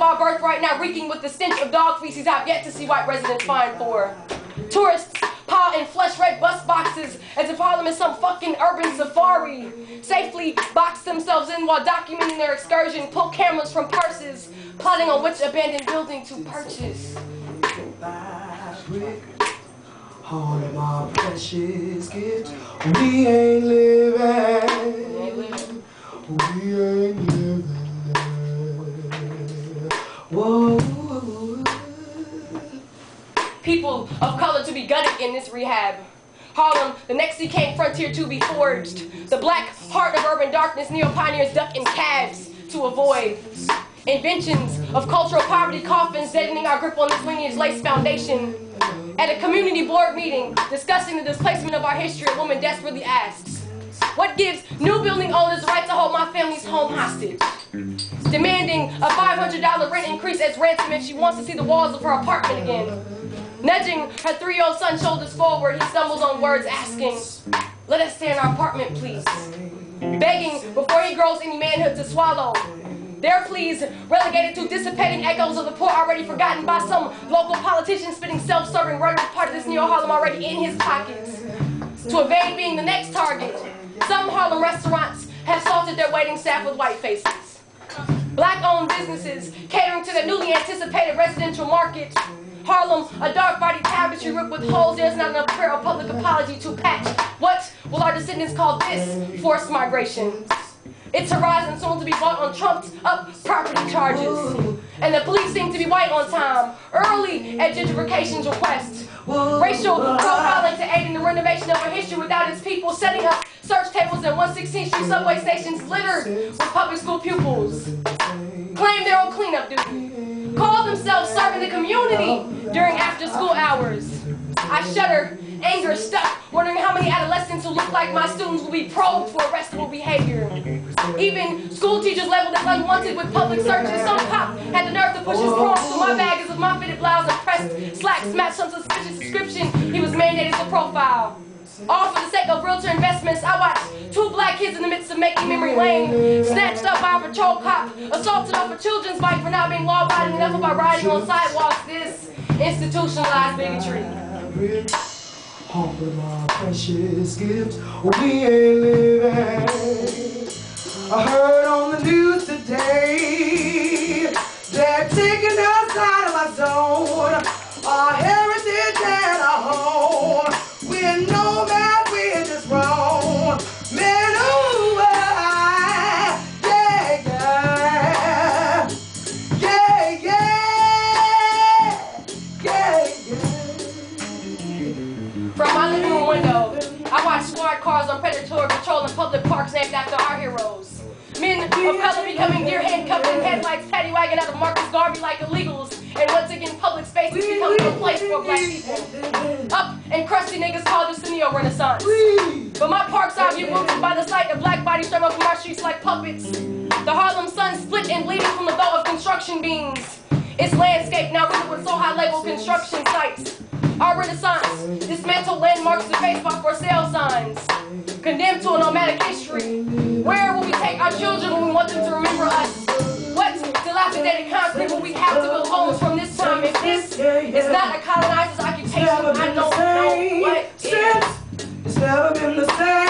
of our birthright now reeking with the stench of dog feces I've yet to see white residents fined for. Tourists pile in flesh-red bus boxes as if Harlem is some fucking urban safari. Safely box themselves in while documenting their excursion, pull cameras from purses, plotting on which abandoned building to purchase. All of my precious gifts, we ain't living. We ain't living. Whoa. People of color to be gutted in this rehab. Harlem, the next decaying frontier to be forged. The black heart of urban darkness, neo-pioneers duck in cabs to avoid. Inventions of cultural poverty coffins deadening our grip on this lineage-laced foundation. At a community board meeting discussing the displacement of our history, a woman desperately asks, what gives new building owners the right to hold my family's home hostage? Demanding a $500 rent increase as ransom if she wants to see the walls of her apartment again. Nudging her 3-year-old son's shoulders forward, he stumbles on words asking, let us stay in our apartment, please. Begging before he grows any manhood to swallow. Their pleas relegated to dissipating echoes of the poor already forgotten by some local politician spitting self-serving rhetoric, part of this neo-Harlem already in his pockets. To evade being the next target, some Harlem restaurants have salted their waiting staff with white faces. Black-owned businesses catering to the newly anticipated residential market. Harlem, a dark body tapestry ripped with holes. There's not enough prayer or public apology to patch. What will our descendants call this? Forced migration. Its horizon soon to be bought on trumped-up property charges. And the police seem to be white on time, early at gentrification's request. Racial profiling to aid in the renovation of our history without its people, setting up search tables at 116th Street subway stations littered with public school pupils. Claim their own cleanup duty. Call themselves serving the community during after-school hours. I shudder, anger stuck, wondering how many adolescents who look like my students will be probed for arrestable behavior. Even school teachers labeled as unwanted with public searches. Some cop had the nerve to push his prongs through my bag as if my fitted blouse and pressed slacks matched some suspicious description he was mandated to profile. All for the sake of realtor investments, I watched 2 black kids in the midst of making memory lane, snatched up by a patrol cop, assaulted off a children's bike for not being law-abiding enough about riding on sidewalks. This institutionalized bigotry. All of my precious gifts, we ain't living. I heard on the news today, they're taking us out of our zone, our heritage and our home. We know that we're just wrong. Man, ooh, yeah, yeah, yeah, yeah, yeah. From my living room window, I watch squad cars on predatory patrol in public parks named after our heroes. Men of color becoming deer handcuffed in headlights, paddy wagging out of Marcus Garvey like illegals. And once again, public spaces become no place for black people. Up and crusty niggas call this the neo-renaissance. But my parks are bewildered by the sight of black bodies strung up from our streets like puppets. The Harlem sun split and bleeding from the thought of construction beams. Its landscape now riddled with SOHA labeled construction sites. Our renaissance dismantled landmarks and face by for sale signs. Condemned to a nomadic history. Where will we take our children when we want them to remember us? What dilapidated concrete will we have to build homes from this time? If this is not a colonizer's occupation, I don't know what is. It's never been the same.